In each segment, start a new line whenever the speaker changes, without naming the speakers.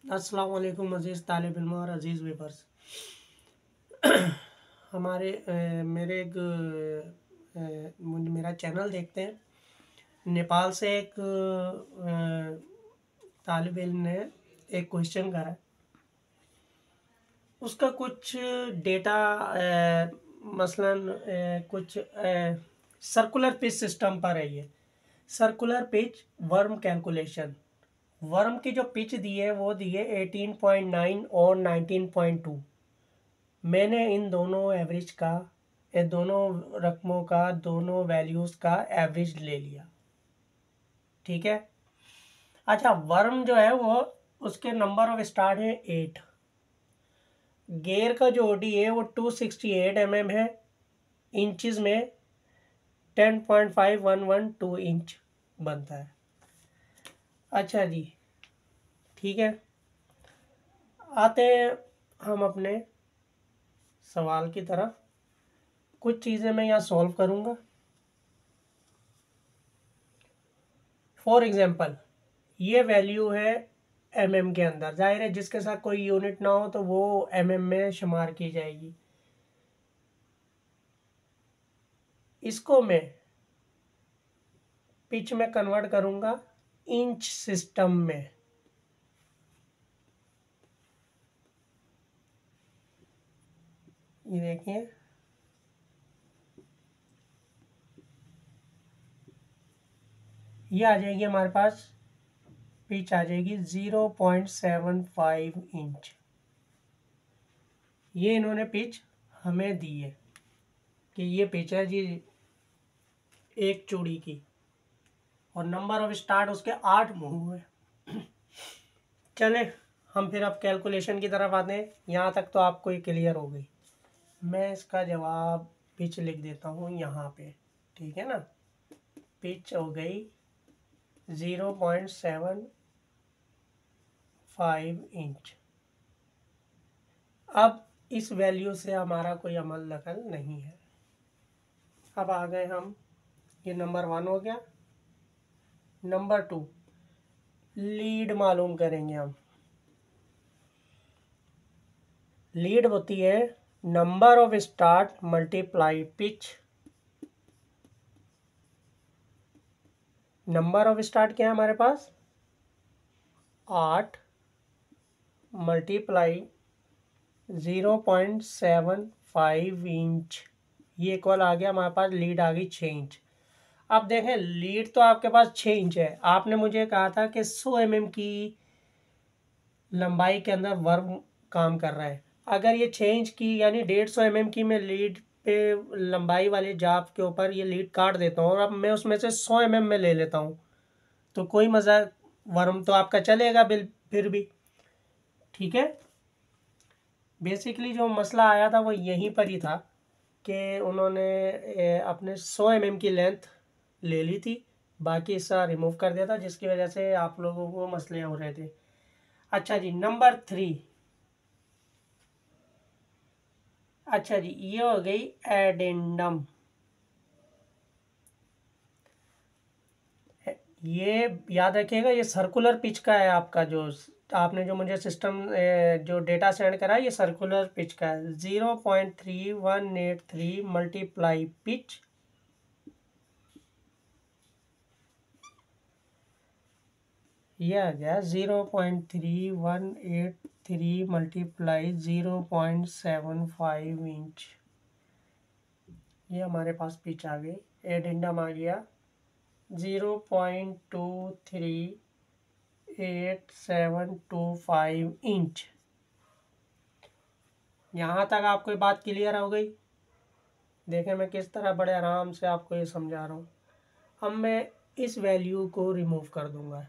अस्सलाम वालेकुम अज़ीज़ तालिब इल्म और अज़ीज़ व्यूअर्स। हमारे मेरे एक मेरा चैनल देखते हैं। नेपाल से एक तालिब इल्म ने एक क्वेश्चन करा है। उसका कुछ डेटा मसलन कुछ सर्कुलर पिच सिस्टम पर है। ये circular pitch worm calculation. Worm की जो पिच दी है वो दी है 18.9 और 19.2। मैंने इन दोनों एवरेज का, ये दोनों रकमों का, दोनों वैल्यूज़ का एवरेज ले लिया। ठीक है। अच्छा, वर्म जो है वो उसके नंबर ऑफ स्टार्ट है 8। गेयर का जो ओडी है वो 268 mm है। इंचज़ में 10.5112 इंच बनता है। अच्छा जी, ठीक है। आते हैं हम अपने सवाल की तरफ। कुछ चीज़ें मैं यहाँ सॉल्व करूँगा। फॉर एग्जांपल, ये वैल्यू है mm के अंदर। जाहिर है जिसके साथ कोई यूनिट ना हो तो वो mm में शुमार की जाएगी। इसको मैं पिच में कन्वर्ट करूँगा इंच सिस्टम में। ये देखिए, ये आ जाएगी हमारे पास, पिच आ जाएगी 0.75 इंच। ये इन्होंने पिच हमें दी है कि ये पिच है जी एक चूड़ी की, और नंबर ऑफ स्टार्ट उसके 8 मुंह है। चले हम फिर अब कैलकुलेशन की तरफ आते हैं। यहाँ तक तो आपको ये क्लियर हो गई। मैं इसका जवाब पिच लिख देता हूँ यहाँ पे। ठीक है ना। पिच हो गई 0.75 इंच। अब इस वैल्यू से हमारा कोई अमल दखल नहीं है। अब आ गए हम, ये नंबर 1 हो गया। नंबर 2, लीड मालूम करेंगे हम। लीड होती है number of start multiply pitch. Number of start क्या है हमारे पास, 8 मल्टीप्लाई 0.75 इंच। ये इक्वल आ गया हमारे पास, लीड आ गई 6 इंच। अब देखें, लीड तो आपके पास 6 इंच है। आपने मुझे कहा था कि 100 mm की लंबाई के अंदर वर्म काम कर रहा है। अगर ये 6 इंच की यानी 150 mm की मैं लीड पे लंबाई वाले जाप के ऊपर ये लीड काट देता हूँ और अब मैं उसमें से 100 mm में ले लेता हूँ तो कोई मज़ा, वर्म तो आपका चलेगा बिल फिर भी। ठीक है। बेसिकली जो मसला आया था वो यहीं पर ही था कि उन्होंने अपने 100 mm की लेंथ ले ली थी, बाकी हिस्सा रिमूव कर दिया था, जिसकी वजह से आप लोगों को मसले हो रहे थे। अच्छा जी, नंबर 3। अच्छा जी, ये हो गई एडेंडम। ये याद रखिएगा, ये सर्कुलर पिच का है आपका। जो आपने जो मुझे सिस्टम जो डेटा सेंड करा है, ये सर्कुलर पिच का है। 0.3183 मल्टीप्लाई पिच, ये आ गया 0.3183 मल्टीप्लाई 0.75 इंच। ये हमारे पास पिच आ गई। एडेंडम आ गया 0.238725 इंच। यहाँ तक आपको ये बात क्लियर हो गई। देखें मैं किस तरह बड़े आराम से आपको ये समझा रहा हूँ। अब मैं इस वैल्यू को रिमूव कर दूंगा,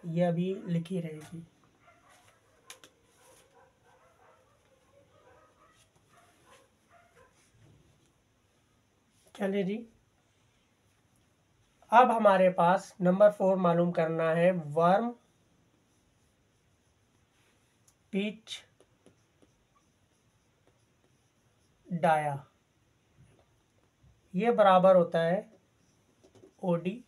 ये अभी लिखी रहेगी। चलिए जी, अब हमारे पास नंबर 4 मालूम करना है, वर्म पिच डाया। ये बराबर होता है ओडी।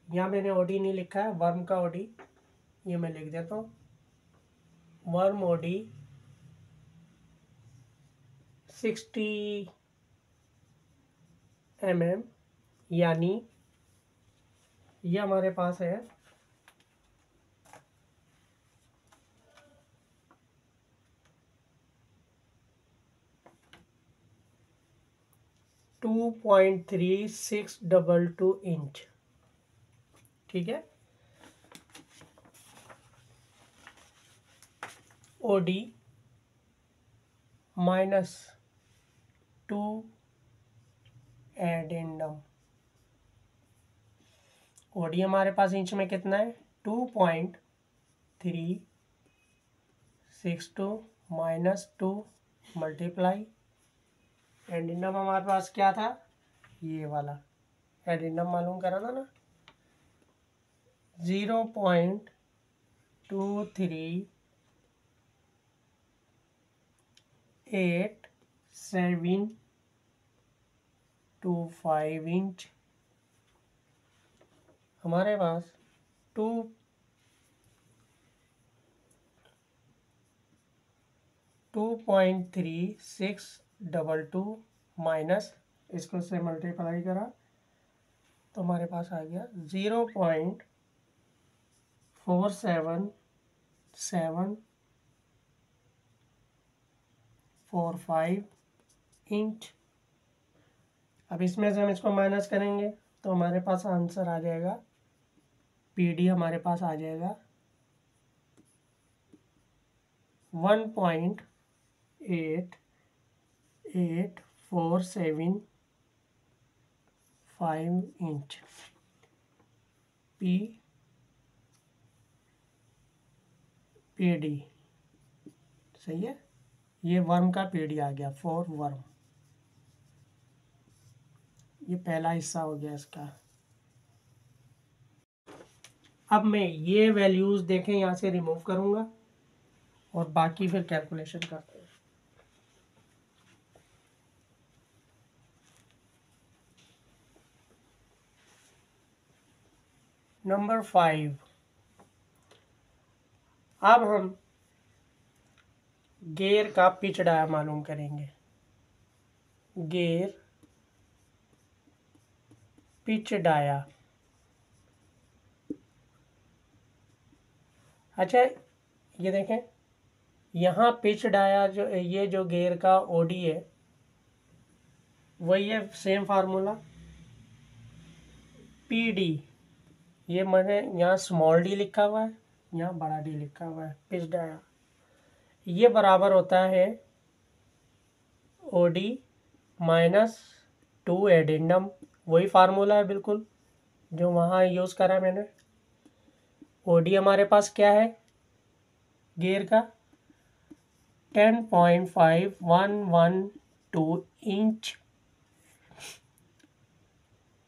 यहाँ मैंने ओडी नहीं लिखा है, वर्म का ओडी ये मैं लिख देता हूँ। वर्म ओडी 60 mm, यानी ये हमारे पास है 2.3622 इंच। ठीक है, ओडी -2 एडेंडम। ओडी हमारे पास इंच में कितना है, 2.362 -2 मल्टीप्लाई एडेंडम हमारे पास क्या था, ये वाला एडेंडम मालूम करा था ना, 0.238725 इंच। हमारे पास 2.3622 माइनस इसको से मल्टीप्लाई करा तो हमारे पास आ गया 0.4745 इंच। अब इसमें से हम इसको माइनस करेंगे तो हमारे पास आंसर आ जाएगा, पीडी हमारे पास आ जाएगा 1.8845 इंच। पीडी सही है, ये वर्म का पीडी आ गया, फॉर वर्म। ये पहला हिस्सा हो गया इसका। अब मैं ये वैल्यूज देखें यहाँ से रिमूव करूंगा और बाकी फिर कैलकुलेशन करते हैं। नंबर 5, अब हम गेयर का पिच डाया मालूम करेंगे। गेयर पिच डाया, अच्छा ये देखें यहाँ पिच डाया जो ये जो गेयर का ओडी है वही है, सेम फार्मूला पीडी। ये मैंने यहाँ स्मॉल डी लिखा हुआ है, यहाँ बड़ा डी लिखा हुआ है, पिच डाया। ये बराबर होता है ओडी -2 एडेंडम, वही फार्मूला है बिल्कुल जो वहाँ यूज़ करा मैंने। ओडी हमारे पास क्या है गियर का, 10.5112 इंच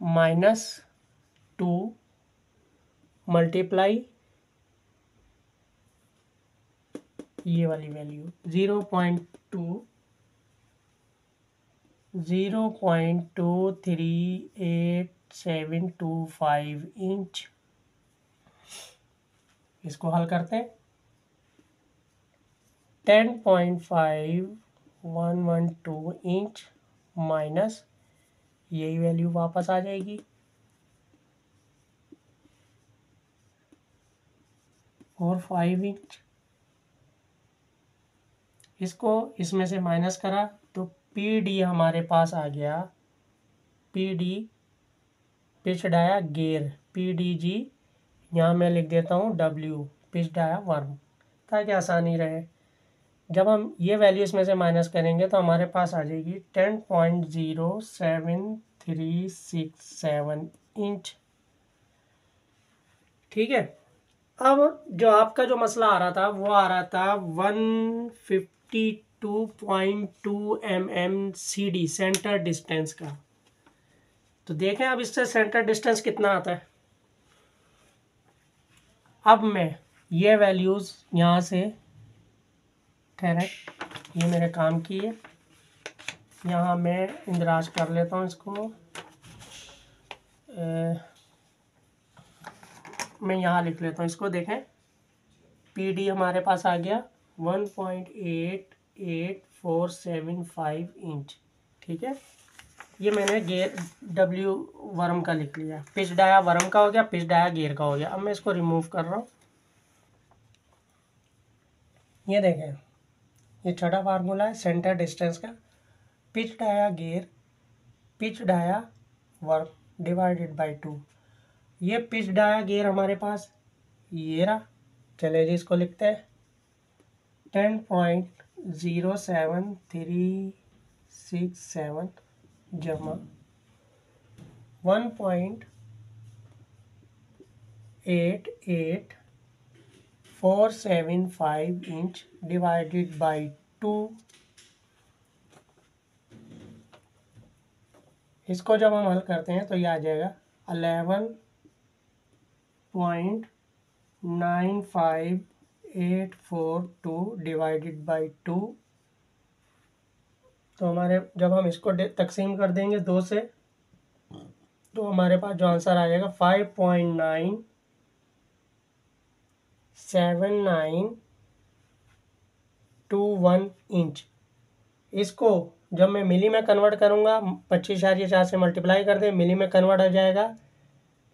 -2 मल्टीप्लाई ये वाली वैल्यू 0.23825 इंच। इसको हल करते हैं, 10.5112 इंच माइनस यही वैल्यू वापस आ जाएगी और 5 इंच। इसको इसमें से माइनस करा तो पीडी हमारे पास आ गया, PD pitch dia gear, PDG यहाँ मैं लिख देता हूँ डब्ल्यू, पिच डाया वर्म, ताकि आसानी रहे। जब हम ये वैल्यू इसमें से माइनस करेंगे तो हमारे पास आ जाएगी 10.07367 इंच। ठीक है, अब जो आपका जो मसला आ रहा था वो आ रहा था 152.2 mm CD सेंटर डिस्टेंस का। तो देखें अब इससे सेंटर डिस्टेंस कितना आता है। अब मैं ये वैल्यूज़ यहाँ से ठहरे, ये मेरे काम की है, यहाँ मैं इंदराज कर लेता हूँ इसको। मैं यहाँ लिख लेता हूँ इसको। देखें पीडी हमारे पास आ गया 1.8845 इंच। ठीक है, ये मैंने गेयर डब्ल्यू वर्म का लिख लिया। पिच डाया वर्म का हो गया, पिच डाया गेयर का हो गया। अब मैं इसको रिमूव कर रहा हूँ। ये देखें, ये छठा फार्मूला है सेंटर डिस्टेंस का। Pitch dia gear, pitch dia worm divided by 2। ये पिच डाया गेयर हमारे पास ये रहा। चलिए जी, इसको लिखते हैं 10.07367 जमा 1.8475 इंच डिवाइडेड बाय 2। इसको जब हम हल करते हैं तो ये आ जाएगा 11.95842 डिवाइडेड बाय 2। तो हमारे जब हम इसको तकसीम कर देंगे 2 से, तो हमारे पास जो आंसर आ जाएगा 5.97921 इंच। इसको जब मैं मिली में कन्वर्ट करूँगा, 25.4 से मल्टीप्लाई कर दें, मिली में कन्वर्ट हो जाएगा।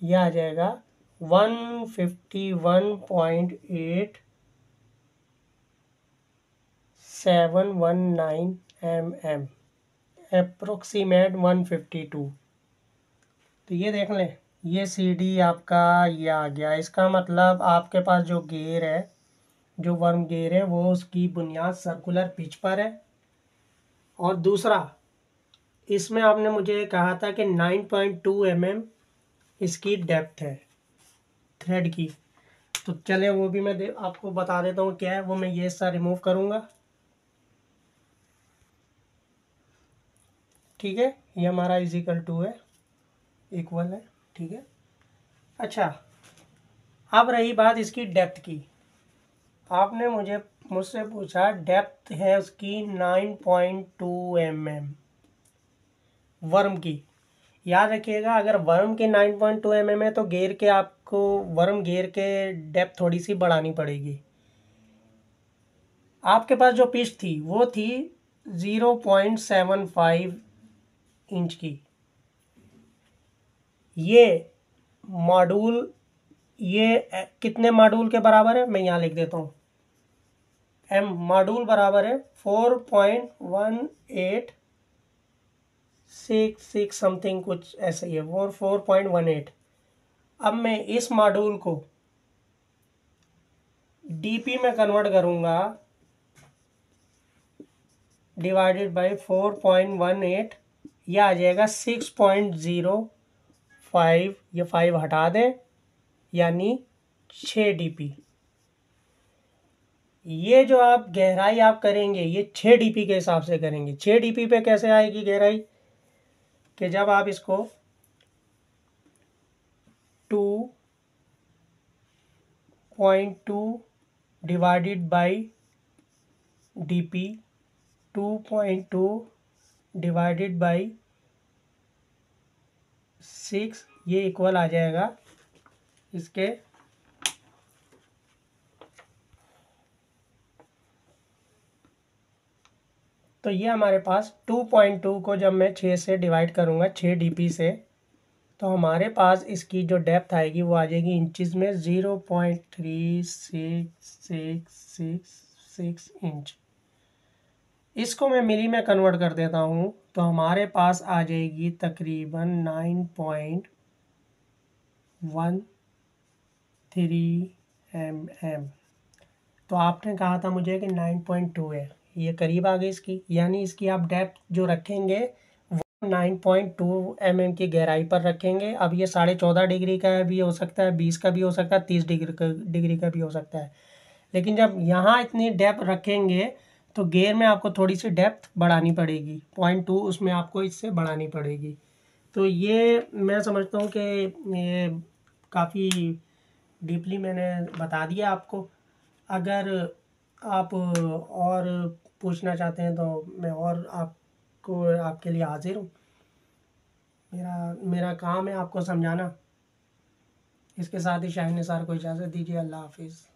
यह आ जाएगा 151.8719 mm, अप्रोक्सीमेट 152। तो ये देख लें, ये सी डी आपका ये आ गया। इसका मतलब आपके पास जो गेयर है, जो वर्म गेयर है, वो उसकी बुनियाद सर्कुलर पिच पर है। और दूसरा, इसमें आपने मुझे कहा था कि 9.2 mm इसकी डेप्थ है थ्रेड की। तो चले वो भी मैं आपको बता देता हूँ क्या है वो। मैं ये हिस्सा रिमूव करूँगा। ठीक है, ये हमारा इजिकल टू है, इक्वल है। ठीक है, अच्छा, अब रही बात इसकी डेप्थ की। आपने मुझसे पूछा डेप्थ है उसकी 9.2 mm वर्म की। याद रखिएगा, अगर वर्म के 9.2 mm है तो गेयर के आपको वर्म गेयर के डेप्थ थोड़ी सी बढ़ानी पड़ेगी। आपके पास जो पिच थी वो थी 0.75 इंच की। ये मॉड्यूल, ये कितने मॉड्यूल के बराबर है मैं यहाँ लिख देता हूँ। एम मॉड्यूल बराबर है 4.1866 समथिंग, कुछ ऐसा ही है, 4.18। अब मैं इस मॉड्यूल को डीपी में कन्वर्ट करूँगा डिवाइडेड बाय 4.18। यह आ जाएगा 6.05। ये 5 हटा दें, यानी 6 डीपी। ये जो आप गहराई आप करेंगे ये 6 डीपी के हिसाब से करेंगे। 6 डीपी पे कैसे आएगी गहराई, कि जब आप इसको 2.2 divided by DP, 2.2 divided by 6, ये इक्वल आ जाएगा इसके तो ये हमारे पास 2.2 को जब मैं 6 से डिवाइड करूँगा, 6 डीपी से, तो हमारे पास इसकी जो डेप्थ आएगी वो आ जाएगी इंचज़ में 0.366666 इंच। इसको मैं मिली में कन्वर्ट कर देता हूँ तो हमारे पास आ जाएगी तकरीबन 9.13 mm। तो आपने कहा था मुझे कि 9.2 है, ये करीब आ गई इसकी, यानी इसकी आप डेप्थ जो रखेंगे वो 9.2 mm की गहराई पर रखेंगे। अब ये 14.5 डिग्री का भी हो सकता है, 20 का भी हो सकता है, 30 डिग्री का भी हो सकता है। लेकिन जब यहाँ इतनी डेप्थ रखेंगे तो गेयर में आपको थोड़ी सी डेप्थ बढ़ानी पड़ेगी, 0.2 उसमें आपको इससे बढ़ानी पड़ेगी। तो ये मैं समझता हूँ कि ये काफ़ी डीपली मैंने बता दिया आपको। अगर आप और पूछना चाहते हैं तो मैं और आपको आपके लिए हाजिर हूँ। मेरा काम है आपको समझाना। इसके साथ ही शाहीन निसार को इजाज़त दीजिए। अल्लाह हाफिज़।